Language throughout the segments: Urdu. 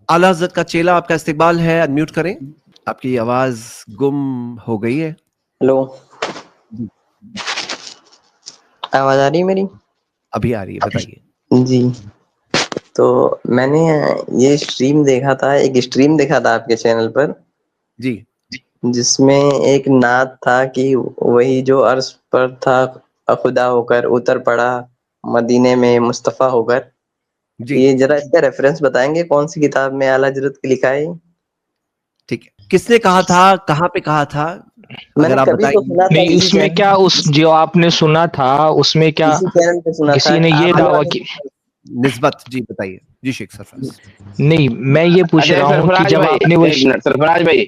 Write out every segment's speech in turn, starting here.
اعلیٰ حضرت کا چیلا آپ کا استقبال ہے، انمیوٹ کریں. آپ کی آواز گم ہو گئی ہے. ہلو، آواز آ رہی ہے میری؟ ابھی آ رہی ہے، بتائیے. جی، تو میں نے یہ اسٹریم دیکھا تھا، ایک اسٹریم دیکھا تھا آپ کے چینل پر، جی جس میں ایک نعت تھا کہ وہی جو عرش پر تھا خدا ہو کر اتر پڑا مدینے میں مصطفیٰ ہو کر. جی یہ ذرا اس کا ریفرنس بتائیں گے کون سی کتاب میں اعلیٰ حضرت کی لکھا ہے؟ ٹھیک ہے. کس نے کہا تھا، کہاں پہ کہا تھا، میں نے اگر آپ کبھی تو بتائیں گے. سنا تھا، نہیں، اسی اس میں چینل کیا، اس جو آپ نے سنا تھا اس میں کیا اسی چینل پہ سنا تھا. کسی نے یہ آپ دعویٰ کی؟ نسبت جی بتائیے. جی شیخ سرفراز. نہیں، میں یہ پوچھ اچھا رہا ہوں کہ سرفراز جب بھائی، آپ نے وہ ایک منٹ سرفراز بھائی،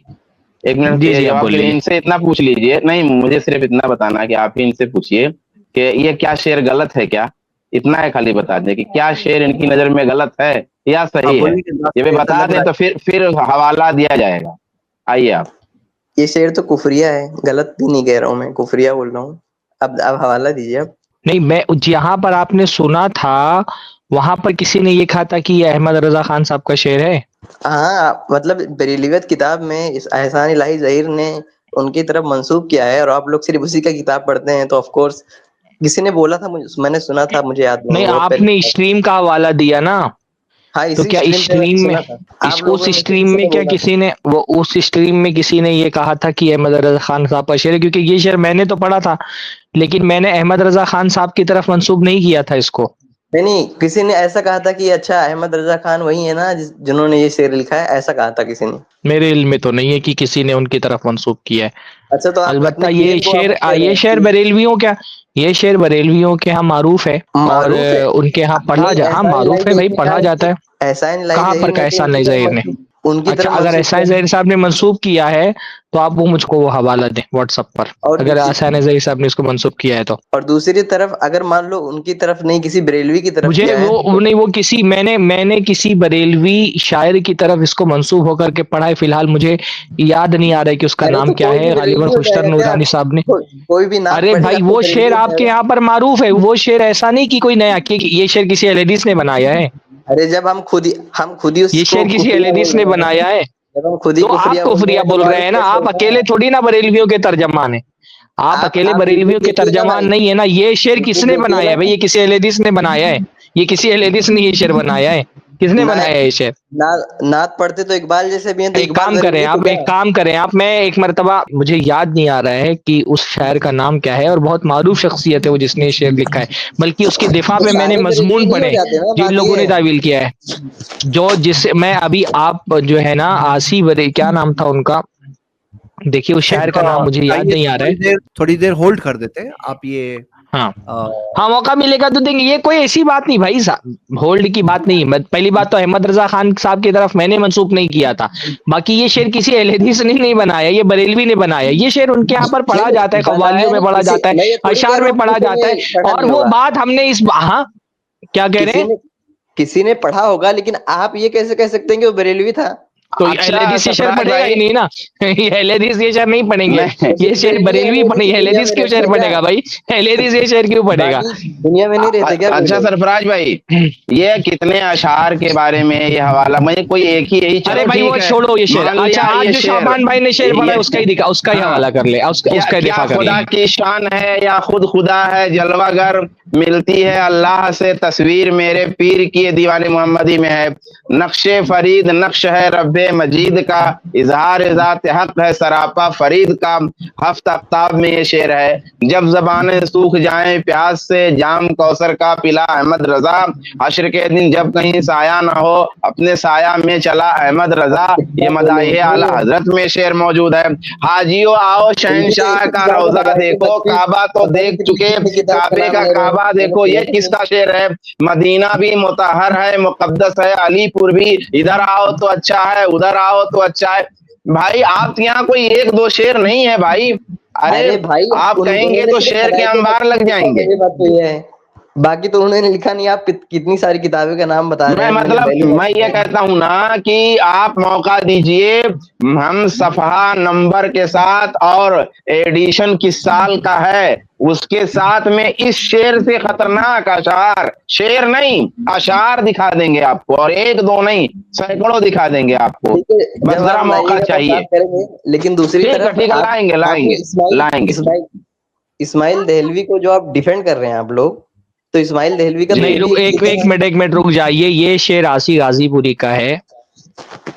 ایک منٹ جی یہ جی آپ جواب کے بولیے. لیے ان سے اتنا پوچھ لیجئے. نہیں، مجھے صرف اتنا بتانا ہے کہ آپ ہی ان سے پوچھیے کہ یہ کیا شعر غلط ہے کیا؟ اتنا ہے خالی بتا دیں کہ کیا شعر ان کی نظر میں غلط ہے یا صحیح ہے. یہ بھی بتا دیں تو پھر حوالہ دیا جائے گا. آئیے آپ. یہ شعر تو کفریہ ہے، غلط بھی نہیں کہہ رہا ہوں، میں کفریہ بول رہا ہوں. اب حوالہ دیجیے اب. نہیں، میں جہاں پر آپ نے سنا تھا وہاں پر کسی نے یہ کہا تھا کہ یہ احمد رضا خان صاحب کا شعر ہے. ہاں، مطلب بریلویت کتاب میں اس احسان الہی ظہیر نے ان کی طرف منسوب کیا ہے، اور آپ لوگ صرف اسی کا کتاب پڑھتے ہیں، تو آف کورس کسی نے بولا تھا، میں نے سنا تھا، مجھے یاد نہیں نہیں، وہ آپ پہلے. نے اسٹریم کا حوالہ دیا نا، ہاں، تو اسی کیا اسٹریم پہ میں نے اسٹریم میں سنا تھا. آپ اس لوگوں میں سے اسٹریم کسی میں نے کیا بولا تھا. کسی نے اس اسٹریم میں کسی نے یہ کہا تھا کہ احمد رضا خان صاحب کا شعر ہے؟ کیونکہ یہ شعر میں نے تو پڑھا تھا لیکن میں نے احمد رضا خان صاحب کی طرف منسوب نہیں کیا تھا اس کو. نہیں، کسی نے ایسا کہا تھا کہ اچھا احمد رضا خان وہی ہے نا جنہوں نے یہ شعر لکھا ہے، ایسا کہا تھا کسی نے. میرے علم میں تو نہیں ہے کہ کسی نے ان کی طرف منسوب کیا ہے. اچھا، تو آپ البتہ اپنے یہ کلیم کو شعر واپس لے رہے یہ شعر ہیں؟ بریلویوں کیا، یہ شعر بریلویوں کے ہاں معروف ہے، اور معروف ہے. ان کے ہاں پڑھا نہیں، ہاں احسان معروف ہے الہی بھائی، ظہیر نے پڑھا کہا جاتا ہے. کہ احسان الہی کہاں پر ظہیر کا نے تو احسان اللہ ظاہر نے؟ ان کی اچھا، طرف اگر منسوخ احسان کیا. ظاہر صاحب نے منسوب کیا ہے تو آپ وہ مجھ کو وہ حوالہ دیں واٹس ایپ پر، اور اگر احسان ظاہر صاحب نے اس کو منسوب کیا ہے تو. اور دوسری طرف اگر مان لو ان کی طرف نہیں، کسی بریلوی کی طرف مجھے کیا ہے. وہ نہیں، وہ کسی میں نے کسی بریلوی شاعر کی طرف اس کو منسوب ہو کر کے پڑھا ہے. فی الحال مجھے یاد نہیں آ رہا ہے کہ اس کا ارے نام تو کیا کوئی ہے، بھی غالباً بریلوی ہو جائے خوشتر گا کیا؟ نورانی صاحب نے. کوئی بھی نعت ارے پڑھے گا بھائی، تو وہ بریلوی شعر ہو آپ جائے کے گا. یہاں پر معروف ہے، وہ شعر ایسا نہیں کہ کوئی نیا، کہ یہ شعر کسی اہل حدیث نے بنایا ہے. ارے جب ہم خود ہی اس یہ کو شعر کسی اہل کفریہ حدیث بول نے رہے ہیں. بنایا ہے. جب ہم خود ہی تو آپ کفریہ بول رہے کفریہ ہیں تو بول رہے معروف ہیں نا، کیسے آپ ہوگا؟ اکیلے تھوڑی نا بریلویوں کے ترجمان ہیں. آپ اکیلے آپ بھی بریلویوں کے دیکھیے گا نا، ترجمان نہیں ہے نا. یہ شعر کس یوٹیوب نے دیکھیے بنایا نا. ہے بھائی؟ یہ کسی اہل حدیث نے بنایا ہے. یہ کسی اہل حدیث نے یہ شعر بنایا ہے. کس نے نہ بنایا ہے یہ شعر؟ نعت پڑھتے تو اقبال جیسے بھی ہیں، تو ایک اقبال کام کریں بریلوی تھے آپ، کیا؟ میں ایک مرتبہ، مجھے یاد نہیں آ رہا ہے کہ اس شاعر کا نام کیا ہے، اور بہت معروف شخصیت ہے وہ جس نے یہ شعر لکھا ہے، بلکہ اس کے دفاع تو میں نے سارے بریلوی مضمون نہیں ہو پڑھے جاتے نا، جن بات لوگوں یہ نے ہے. تعویل کیا ہے. جس میں ابھی آپ جو ہے نا کیا نام تھا ان کا، دیکھیے اس شاعر کا نام مجھے یاد آئیے نہیں آ رہا ہے. تھوڑی دیر ہولڈ کر دیتے ہیں آپ. یہ ہاں ہاں، موقع ملے گا تو دیں گے. یہ کوئی ایسی بات نہیں بھائی صاحب، ہولڈ کی بات نہیں ہے. پہلی بات تو احمد رضا خان صاحب کی طرف میں نے منسوخ نہیں کیا تھا. باقی یہ شعر کسی اہل حدیث نے نہیں بنایا، یہ بریلوی نے بنایا. یہ شعر ان کے یہاں پر پڑھا جاتا ہے، قوالیوں بنایا میں نہیں پڑھا کسی، جاتا میں ہے، یہ تھوڑی کہہ اشعار رہا میں ہوں پڑھا کسی جاتا نے ہے. پڑھا اور نہیں وہ ہوگا. بات ہم نے ہاں کیا کہہ رہے ہیں؟ کسی نے پڑھا ہوگا، لیکن آپ یہ کیسے کہہ سکتے ہیں کہ وہ بریلوی تھا؟ تو اہل اچھا حدیث یہ شعر سرفراز پڑھے گا ہی بھائی، نہیں نا. یہ اہل حدیث یہ شعر نہیں پڑھیں گے. نہیں یہ شعر بریلوی اہل پڑھیں گے. حدیث اہل دنیا حدیث میں کیوں رہتے شعر ہیں کیا؟ پڑھے گا بھائی؟ اہل حدیث یہ شعر کیوں پڑھے گا؟ باقی دنیا میں نہیں رہتے کیا کوئی اچھا لوگ؟ سرفراز بھائی، یہ کتنے اشعار کے بارے میں یہ حوالہ، میں کوئی ایک ہی یہی، ارے چلو بھائی وہ ٹھیک ہے، چھوڑو یہ شعر. مان اچھا، لیا آج یہ جو شعر، شعبان بھائی نے شعر پڑھا ہے اس کا ہی ہاں، حوالہ کر لے، اس کا کیا دفاع کر لیں. خدا کی شان ہے یا خود خدا ہے جلوہ گر، ملتی ہے اللہ سے تصویر میرے پیر کی. یہ دیوان محمدی میں ہے. نقش فرید نقش ہے رب مجید کا، اظہار ذات حق ہے سراپا فرید کا. ہفت افتاب میں یہ شعر ہے. جب زبانیں سوکھ جائیں پیاس سے، جام کوثر کا پلا احمد رضا. حشر کے دن جب کہیں سایہ نہ ہو، اپنے سایہ میں چلا احمد رضا. یہ مداحِ اعلیٰ حضرت میں شعر موجود ہے. حاجیو آؤ ان کی تو ایک شہنشاہ ہی کا کتاب ہے، روضہ مدارج دیکھو، مدنی. کعبہ تو مدارج دیکھ چکے، اپنی کتاب کا کعبے نام کا لے رہے ہیں، کعبہ میں نے دیکھو. سنا یہ کس کا شعر ہے؟ مدینہ بھی مطہر ہے، مقدس ہے، علی پور بھی. ادھر آؤ تو اچھا ہے، ادھر آؤ تو اچھا ہے. بھائی آپ کے یہاں کوئی ایک دو شعر نہیں ہے بھائی. ارے ارے بھائی، آپ کہیں انہوں گے نے تو صرف شعر کے مدارج انبار مدنی لگ لکھا جائیں ہے، گے. یہ بات تو یہ ہے. باقی تو انہوں نے لکھا نہیں. آپ کتنی ساری کتابیں کا نام بتا رہے میں ہیں. مطلب میں یہ کہتا ہوں نا کہ آپ موقع دیجئے, ہم صفحہ نمبر کے ساتھ اور ایڈیشن کس سال کا ہے اس کے ساتھ میں اس شعر سے خطرناک اشعار, شعر نہیں اشعار دکھا دیں گے آپ کو, اور ایک دو نہیں سینکڑوں دکھا دیں گے آپ کو, بس ذرا موقع چاہیے. لیکن دوسری طرف لائیں گے. اسماعیل دہلوی کو جو آپ ڈیفینڈ کر رہے ہیں آپ لوگ, تو اسماعیل دہلوی کا نہیں, ایک منٹ رک جائیے. یہ شعر آسی غازی پوری کا ہے.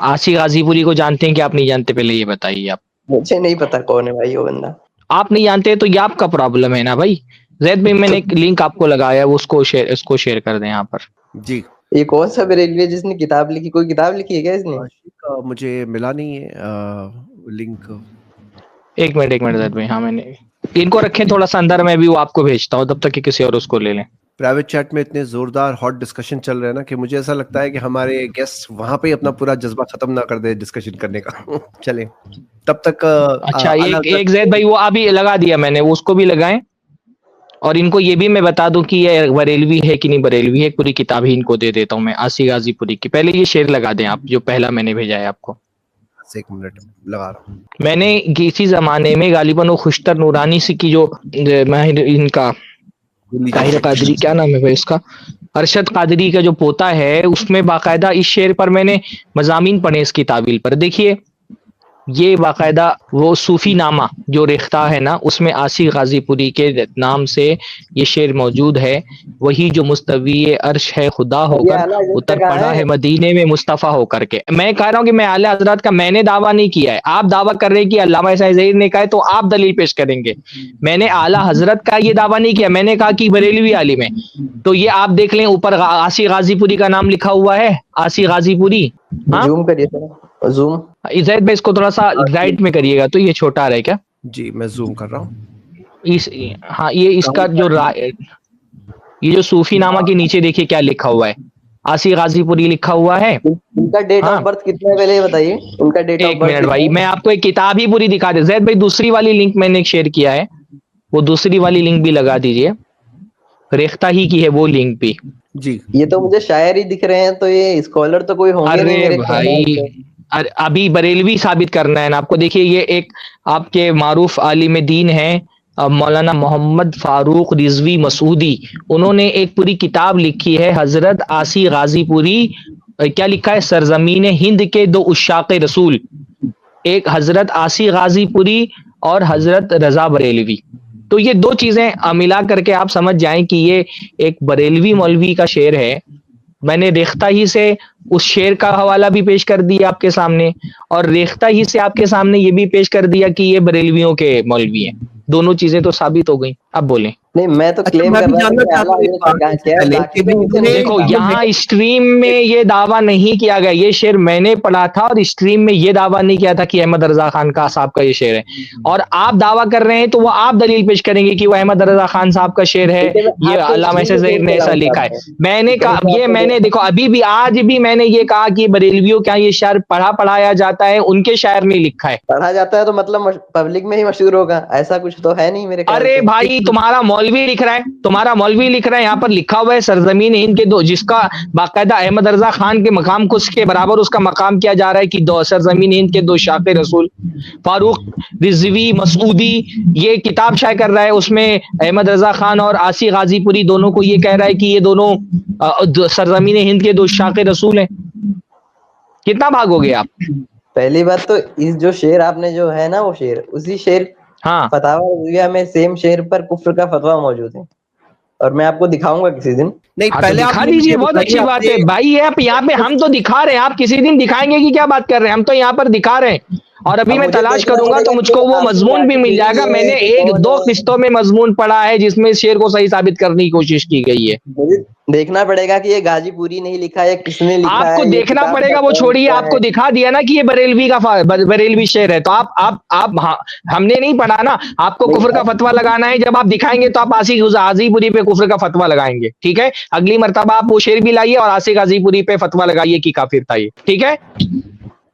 آسی غازی پوری کو جانتے ہیں کہ آپ نہیں جانتے؟ پہلے یہ بتائیے. آپ مجھے نہیں پتا کون ہے بھائی وہ بندہ. آپ نہیں جانتے تو یہ آپ کا پرابلم ہے نا بھائی. زید بھائی میں نے ایک لنک آپ کو لگایا, اس کو شیئر کر دیں یہاں پر. جی یہ کون سا بریلوی ہے جس نے کتاب لکھی؟ کوئی کتاب لکھی ہے کیا اس نے؟ مجھے ملا نہیں ہے لنک. ایک منٹ زید بھائی. ہاں میں نے ان کو رکھیں تھوڑا سا اندر, میں بھی وہ آپ کو بھیجتا ہوں تب تک کہ کسی اور اس کو لے لیں. پرائیویٹ چیٹ میں اتنے زوردار ہاٹ ڈسکشن چل رہے ہیں نا کہ مجھے ایسا لگتا ہے کہ ہمارے گیسٹ وہاں پہ اپنا پورا جذبہ ختم نہ کر دے ڈسکشن کرنے کا. چلیں تب تک. اچھا ایک زید بھائی وہ ابھی لگا دیا میں نے, اس کو بھی لگائیں. اور ان کو یہ بھی میں بتا دوں کہ یہ بریلوی ہے کہ نہیں بریلوی ہے. پوری کتاب ہی ان کو دے دیتا ہوں میں, آسی غازی پوری کی. پہلے یہ شعر لگا دیں آپ جو پہلا میں نے بھیجا ہے آپ کو. ایک منٹ لگا رہا ہوں. میں نے کسی زمانے میں غالباً وہ خوشتر نورانی سے کی جو ان کا طاہر قادری, کیا نام ہے بھائی اس کا, ارشد قادری کا جو پوتا ہے, اس میں باقاعدہ اس شعر پر میں نے مضامین پڑھے اس کی تعویل پر. دیکھیے یہ باقاعدہ وہ صوفی نامہ جو ریختہ ہے نا, اس میں آسی غازی پوری کے نام سے یہ شعر موجود ہے. وہی جو مستوی عرش ہے خدا ہو کر, اتر پڑا ہے مدینے میں مصطفیٰ ہو کر کے. میں کہہ رہا ہوں کہ میں اعلیٰ حضرات کا میں نے دعویٰ نہیں کیا ہے. آپ دعویٰ کر رہے ہیں کہ علامہ صاحب ظہیر نے کہا ہے تو آپ دلیل پیش کریں گے. میں نے اعلیٰ حضرت کا یہ دعویٰ نہیں کیا, میں نے کہا کہ بریلوی عالم ہے. تو یہ آپ دیکھ لیں اوپر آسی غازی پوری کا نام لکھا ہوا ہے, آسی غازی پوری. زوم کریے سر, زوم. زید بھائی اس کو تھوڑا سا رائٹ میں کریے گا تو یہ چھوٹا آ رہا ہے کیا؟ جی میں زوم کر رہا ہوں. ہاں یہ اس کا جو یہ جو صوفی نامہ کے نیچے دیکھیے کیا لکھا ہوا ہے, آسی غازی پوری لکھا ہوا ہے. ان کا ڈیٹ آف برتھ کتنا ہے پہلے یہ بتائیے. ان کا ڈیٹ آف برتھ. ایک منٹ بھائی, میں آپ کو ایک کتاب ہی پوری دکھا دیں. زید بھائی دوسری والی لنک میں نے شیئر کیا ہے, وہ دوسری والی لنک بھی لگا دیجئے. ریختہ ہی کی ہے وہ لنک بھی. جی یہ تو مجھے شاعر ہی دکھ رہے ہیں, تو یہ اسکالر تو کوئی ہوں گے نہیں میرے بھائی. ابھی بریلوی ثابت کرنا ہے نا آپ کو. دیکھیے یہ ایک آپ کے معروف عالم دین ہیں مولانا محمد فاروق رضوی مسعودی, انہوں نے ایک پوری کتاب لکھی ہے حضرت آسی غازی پوری. کیا لکھا ہے؟ سرزمین ہند کے دو عشاق رسول, ایک حضرت آسی غازی پوری اور حضرت رضا بریلوی. تو یہ دو چیزیں ملا کر کے آپ سمجھ جائیں کہ یہ ایک بریلوی مولوی کا شعر ہے. میں نے ریختہ ہی سے اس شعر کا حوالہ بھی پیش کر دیا آپ کے سامنے, اور ریختہ ہی سے آپ کے سامنے یہ بھی پیش کر دیا کہ یہ بریلویوں کے مولوی ہیں. دونوں چیزیں تو ثابت ہو گئی. اب بولیں. نہیں میں تو کلیم کر رہا ہوں. دیکھو یہاں اسٹریم میں یہ دعویٰ نہیں کیا گیا, یہ شعر میں نے پڑھا تھا, اور اسٹریم میں یہ دعویٰ نہیں کیا تھا کہ احمد رضا خان کا صاحب کا یہ شعر ہے. اور آپ دعویٰ کر رہے ہیں تو وہ آپ دلیل پیش کریں گے کہ وہ احمد رضا خان صاحب کا شعر ہے, یہ علامہ ظہیر نے ایسا لکھا ہے. میں نے کہا یہ میں نے دیکھو ابھی بھی آج بھی میں نے یہ کہا کہ بریلویوں کا یہ شعر پڑھایا جاتا ہے, ان کے شاعر نے لکھا ہے. پڑھا جاتا ہے تو مطلب پبلک میں ہی مشہور ہوگا, ایسا کچھ تو ہے نہیں میرے خیال سے. ارے بھائی تمہارا مولوی لکھ رہا ہے, تمہارا مولوی لکھ رہا ہے, یہاں پر لکھا ہوا ہے سرزمین ہند کے دو, جس کا باقاعدہ احمد رضا خان کے مقام کو اس کے برابر اس کا مقام کیا جا رہا ہے کہ دو سرزمین ہند کے دو عشاق رسول. فاروق رضوی مسعودی یہ کتاب شائع کر رہا ہے, اس میں احمد رضا خان اور آسی غازی پوری دونوں کو یہ کہہ رہا ہے کہ یہ دونوں سرزمین ہند کے دو عشاق رسول ہیں. کتنا بھاگو گے آپ؟ پہلی بات تو اس جو شعر آپ نے جو ہے نا وہ شعر, اسی شعر فتاوی رضویہ میں سیم شعر پر کفر کا فتویٰ موجود ہے, اور میں آپ کو دکھاؤں گا کسی دن. نہیں پہلے دکھا دیجیے, بہت اچھی بات ہے بھائی. آپ یہاں پہ ہم تو دکھا رہے ہیں, آپ کسی دن دکھائیں گے کہ کیا بات کر رہے ہیں, ہم تو یہاں پر دکھا رہے ہیں. اور ابھی میں تلاش کروں گا تو مجھ کو وہ مضمون بھی مل جائے گا. میں نے 1-2 قسطوں میں مضمون پڑھا ہے جس میں شعر کو صحیح ثابت کرنے کی کوشش کی گئی ہے. دیکھنا پڑے گا کہ یہ غازی پوری نہیں لکھا ہے, کس نے لکھا ہے. آپ کو دیکھنا پڑے گا, وہ چھوڑیے, آپ کو دکھا دیا نا کہ یہ بریلوی شعر ہے. تو آپ ہم نے نہیں پڑھا نا, آپ کو کفر کا فتویٰ لگانا ہے. جب آپ دکھائیں گے تو آپ آسی غازی پوری پہ کفر کا فتویٰ لگائیں گے, ٹھیک ہے. اگلی مرتبہ آپ وہ شعر بھی لائیے اور آسی غازی پوری پہ فتویٰ لگائیے کہ کافر تھا یہ, ٹھیک ہے.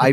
i+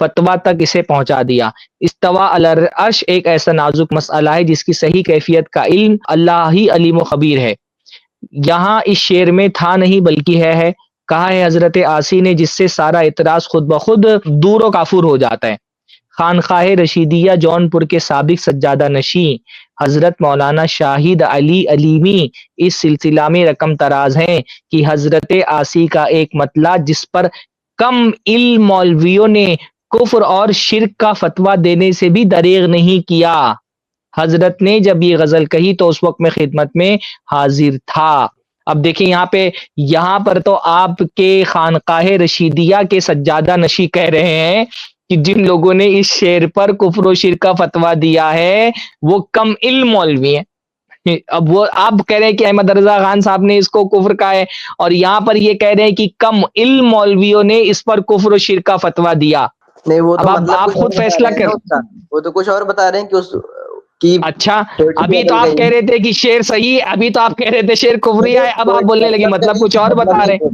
فتویٰ تک اسے پہنچا دیا. استوا علی العرش ایک ایسا نازک مسئلہ ہے جس کی صحیح کیفیت کا علم اللہ ہی علیم و خبیر ہے. یہاں اس شعر میں تھا نہیں بلکہ ہے کہا ہے حضرت عاصی نے، جس سے سارا اعتراض خود بخود دور و کافور ہو جاتا ہے. خانقاہ رشیدیہ جونپور کے سابق سجادہ نشین حضرت مولانا شاہد علی علیمی اس سلسلہ میں رقم تراز ہیں کہ حضرت عاصی کا ایک مطلع جس پر کم علم مولویوں نے کفر اور شرک کا فتویٰ دینے سے بھی دریغ نہیں کیا. حضرت نے جب یہ غزل کہی تو اس وقت میں خدمت میں حاضر تھا. اب دیکھیں یہاں پر تو آپ کے خانقاہ رشیدیہ کے سجادہ نشی کہہ رہے ہیں کہ جن لوگوں نے اس شعر پر کفر و شرک کا فتویٰ دیا ہے وہ کم علم مولوی ہیں. اب وہ آپ کہہ رہے ہیں کہ احمد رضا خان صاحب نے اس کو کفر کہا ہے، اور یہاں پر یہ کہہ رہے ہیں کہ کم علم مولویوں نے اس پر کفر و شرک کا فتویٰ دیا. نہیں وہ تو اب آپ خود فیصلہ کر. وہ تو کچھ اور بتا رہے ہیں کہ اس کی. اچھا ابھی تو آپ کہہ رہے تھے کہ شعر صحیح، ابھی تو آپ کہہ رہے تھے شعر کفریہ ہے، اب آپ بولنے لگے مطلب کچھ اور بتا رہے ہیں.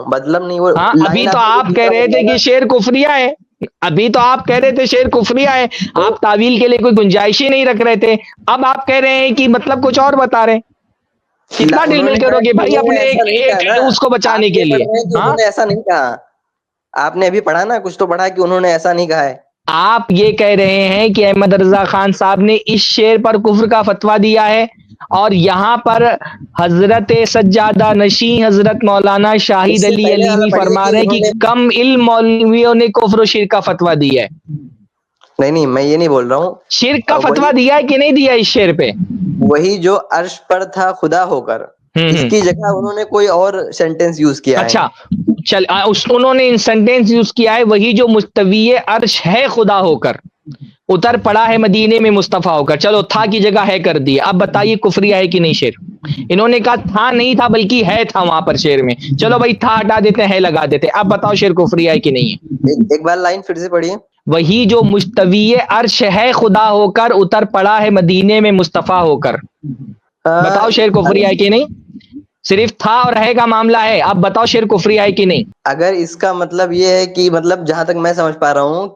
مطلب نہیں وہ. ہاں ابھی تو آپ کہہ رہے تھے کہ شعر کفریہ ہے، ابھی تو آپ کہہ رہے تھے شعر کفریہ ہے، آپ تعویل کے لیے کوئی گنجائش ہی نہیں رکھ رہے تھے. اب آپ کہہ رہے ہیں کہ مطلب کچھ اور بتا رہے ہیں. کتنا ڈل مل کرو گے بھائی اپنے ایک اس کو بچانے کے لیے. انہوں نے ایسا نہیں کہا. آپ نے ابھی پڑھا نا، کچھ تو پڑھا کہ انہوں نے ایسا نہیں کہا ہے. آپ یہ کہہ رہے ہیں کہ احمد رضا خان صاحب نے اس شعر پر کفر کا فتویٰ دیا ہے، اور یہاں پر حضرت سجادہ نشین حضرت مولانا شاہد علی علیمی فرما رہے ہیں کہ کم علم مولویوں نے کفر و شرک کا فتویٰ دیا ہے. نہیں میں یہ نہیں بول رہا ہوں. شرک کا فتویٰ دیا ہے کہ نہیں دیا اس شعر پہ؟ وہی جو عرش پر تھا خدا ہو کر، اس کی جگہ انہوں نے کوئی اور سینٹینس یوز کیا ہے. اچھا چل انہوں نے سینٹینس یوز کیا ہے، وہی جو مستوی عرش ہے خدا ہو کر اتر پڑا ہے مدینے میں مصطفیٰ ہو کر. چلو تھا کی جگہ ہے کر دیا. اب بتائیے کفریہ ہے کہ نہیں شعر؟ انہوں نے کہا تھا نہیں تھا بلکہ ہے تھا وہاں پر شعر میں. چلو بھائی تھا ہٹا دیتے ہیں لگا دیتے. اب بتاؤ شعر کفریہ ہے کہ نہیں ہے؟ ایک بار لائن پھر سے پڑھیے. وہی جو مستوی عرش ہے خدا ہو کر اتر پڑا ہے مدینے میں مصطفیٰ ہو کر. بتاؤ شعر کفریہ ہے کہ نہیں؟ صرف تھا اور ہے کا معاملہ ہے. اب بتاؤ شعر کفریہ ہے کہ نہیں؟ اگر اس کا مطلب یہ ہے کہ مطلب جہاں تک میں سمجھ پا رہا ہوں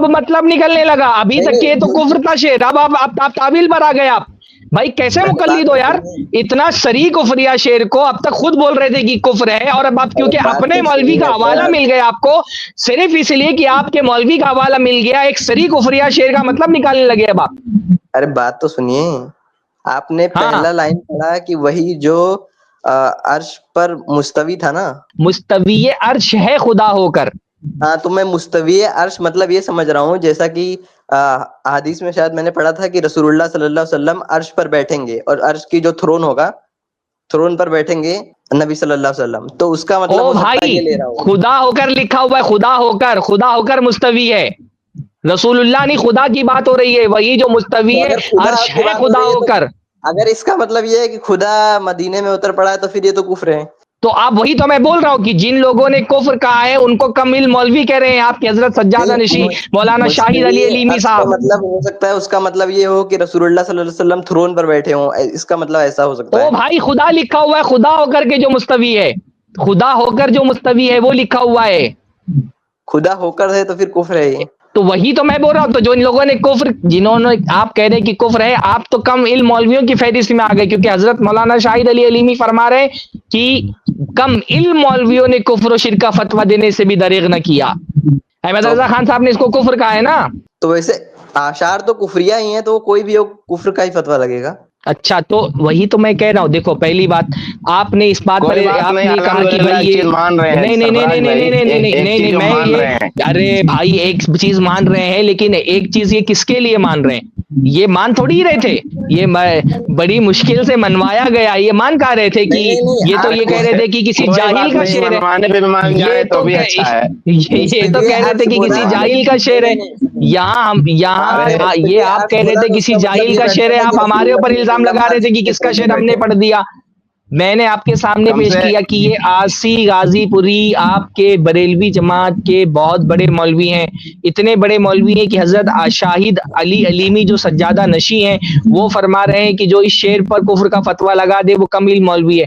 مطلب نکلنے لگا. ابھی تک یہ تو کفر تھا شعر، اب آپ تعویل پر آ گئے. آپ بھائی کیسے مقلد ہو یار؟ اتنا سری کفریہ شعر کو اب تک خود بول رہے تھے کہ کفر ہے، اور اب آپ کیونکہ اپنے مولوی کا حوالہ مل گیا آپ کو، صرف اس لیے کہ آپ کے مولوی کا حوالہ مل گیا، ایک سری کفریہ شعر کا مطلب نکالنے لگے. اب آپ ارے بات تو سنیے. آپ نے پہلا لائن پڑھا کہ وہی جو عرش پر مستوی تھا نا، مستوی عرش ہے خدا ہو کر. ہاں تو میں مستوی عرش مطلب یہ سمجھ رہا ہوں جیسا کہ حدیث میں شاید میں نے پڑھا تھا کہ رسول اللہ صلی اللہ علیہ وسلم عرش پر بیٹھیں گے، اور عرش کی جو تھرون ہوگا تھرون پر بیٹھیں گے نبی صلی اللہ علیہ وسلم. تو اس کا مطلب بھائی خدا ہو کر لکھا ہوا ہے، خدا ہو کر مستوی ہے. رسول اللہ نہیں، خدا کی بات ہو رہی ہے. وہی جو مستوی ہے عرش ہے خدا ہو کر. اگر اس کا مطلب یہ ہے کہ خدا مدینے میں اتر پڑا ہے تو پھر یہ تو کفر ہے. تو آپ وہی تو میں بول رہا ہوں کہ جن لوگوں نے کفر کہا ہے ان کو کم علم مولوی کہہ رہے ہیں. آپ کے حضرت سجادہ نشین مولانا شاہد علی علیمی صاحب. مطلب ہو سکتا ہے اس کا مطلب یہ ہو کہ رسول اللہ صلی اللہ علیہ وسلم تھرون پر بیٹھے ہوں، اس کا مطلب ایسا ہو سکتا ہے. بھائی خدا لکھا ہوا ہے، خدا ہو کر کے جو مستوی ہے، خدا ہو کر جو مستوی ہے وہ لکھا ہوا ہے. خدا ہو کر ہے تو پھر کفر ہے. تو وہی تو میں بول رہا ہوں. تو جو ان لوگوں نے کفر، جنہوں نے آپ کہہ رہے کہ کفر ہے، آپ تو کم علم مولویوں کی فہرست میں آ گئے، کیونکہ حضرت مولانا شاہد علی علیمی فرما رہے کہ کم علم مولویوں نے کفر و شرک کا فتویٰ دینے سے بھی دریغ نہ کیا. احمد رضا خان صاحب نے اس کو کفر کہا ہے نا. تو ویسے اشعار تو کفریہ ہی ہیں، تو کوئی بھی کفر کا ہی فتویٰ لگے گا. اچھا تو وہی تو میں کہہ رہا ہوں. دیکھو پہلی بات آپ نے اس بات پر آپ نے کہا کہ بھائی نہیں میں ارے بھائی ایک چیز مان رہے ہیں، لیکن ایک چیز یہ کس کے لیے مان رہے ہیں؟ یہ مان تھوڑی ہی رہے تھے، یہ بڑی مشکل سے منوایا گیا. یہ مان کہہ رہے تھے کہ یہ تو یہ کہہ رہے تھے کہ کسی جاہل کا شعر ہے. یہ تو کہہ رہے تھے کہ کسی جاہل کا شعر ہے. یہاں یہ آپ کہہ رہے تھے کسی جاہل کا شعر ہے، آپ ہمارے اوپر الزام لگا رہے تھے کہ کس کا شعر ہم نے پڑھ دیا. میں نے آپ کے سامنے پیش کیا کہ یہ عاصی غازی پوری آپ کے بریلوی جماعت کے بہت بڑے مولوی ہیں. اتنے بڑے مولوی ہیں کہ حضرت شاہد علی علیمی جو سجادہ نشی ہیں وہ فرما رہے ہیں کہ جو اس شعر پر کفر کا فتویٰ لگا دے وہ کم علم مولوی ہے.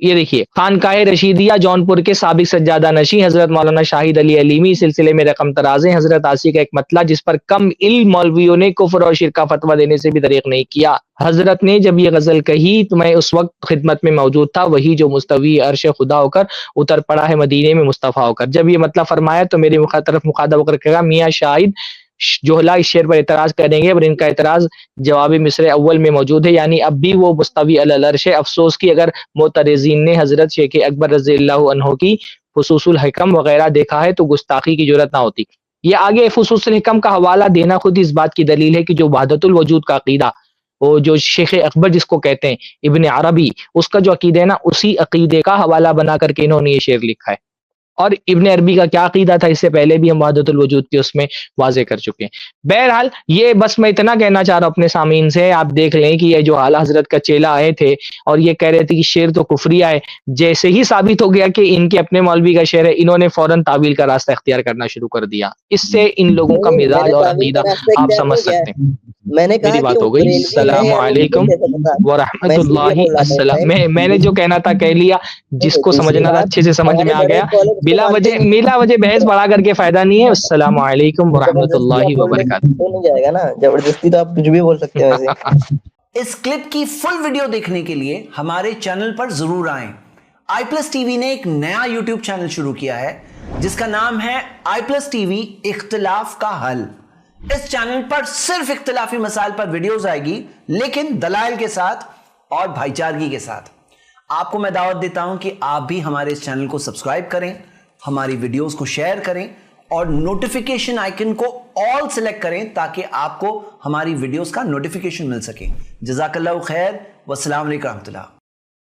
یہ دیکھیے خانقاہ رشیدیہ جونپور کے سابق سجادہ نشیں حضرت مولانا شاہد علی علیمی سلسلے میں رقم ترازیں حضرت عاصی کا ایک مطلع جس پر کم علم مولویوں نے کفر اور شرک کا فتویٰ دینے سے بھی دریغ نہیں کیا. حضرت نے جب یہ غزل کہی تو میں اس وقت خدمت میں موجود تھا, وہی جو مستوی عرش خدا ہو کر اتر پڑا ہے مدینے میں مصطفیٰ ہو کر. جب یہ مطلب فرمایا تو میری طرف مخاطب ہو کر کہا میاں شاہد جوہلا اس شعر پر اعتراض کریں گے, اور ان کا اعتراض جواب مصرع اول میں موجود ہے, یعنی اب بھی وہ مستوی علی العرش. افسوس کی اگر معترضین نے حضرت شیخ اکبر رضی اللہ عنہ کی فصوص الحکم وغیرہ دیکھا ہے تو گستاخی کی جرت نہ ہوتی. یہ آگے فصوص الحکم کا حوالہ دینا خود اس بات کی دلیل ہے کہ جو وحدت الوجود کا عقیدہ, وہ جو شیخ اکبر جس کو کہتے ہیں ابن عربی, اس کا جو عقیدہ ہے نا, اسی عقیدے کا حوالہ بنا کر کے انہوں نے یہ شعر لکھا ہے. اور ابن عربی کا کیا عقیدہ تھا اس سے پہلے بھی ہم وحدت الوجود کی اس میں واضح کر چکے ہیں. بہرحال یہ بس میں اتنا کہنا چاہ رہا ہوں اپنے سامعین سے, آپ دیکھ لیں کہ یہ جو اعلیٰ حضرت کا چیلا آئے تھے اور یہ کہہ رہے تھے کہ شعر تو کفریہ ہے, جیسے ہی ثابت ہو گیا کہ ان کے اپنے مولوی کا شعر ہے, انہوں نے فوراً تعویل کا راستہ اختیار کرنا شروع کر دیا. اس سے ان لوگوں کا مزاج اور عقیدہ آپ سمجھ سکتے ہیں. میں نے میری بات ہو گئی. السلام علیکم ورحمۃ اللہ. السلام. میں نے جو کہنا تھا کہہ لیا, جس کو سمجھنا تھا اچھے سے سمجھ میں آ گیا. بلا وجہ بحث بڑھا کر کے فائدہ نہیں ہے. السلام علیکم ورحمۃ اللہ وبرکاتہ. نہیں جائے گا نا زبردستی, تو آپ کچھ بھی بول سکتے ہیں ویسے. اس کلپ کی فل ویڈیو دیکھنے کے لیے ہمارے چینل پر ضرور آئیں. آئی پلس ٹی وی نے ایک نیا یوٹیوب چینل شروع کیا ہے جس کا نام ہے آئی پلس ٹی وی اختلاف کا حل. اس چینل پر صرف اختلافی مسائل پر ویڈیوز آئے گی, لیکن دلائل کے ساتھ اور بھائی چارگی کے ساتھ. آپ کو میں دعوت دیتا ہوں کہ آپ بھی ہمارے اس چینل کو سبسکرائب کریں, ہماری ویڈیوز کو شیئر کریں اور نوٹیفیکیشن آئیکن کو آل سلیکٹ کریں تاکہ آپ کو ہماری ویڈیوز کا نوٹیفیکیشن مل سکے. جزاک اللہ خیر. والسلام علیکم ورحمۃ اللہ.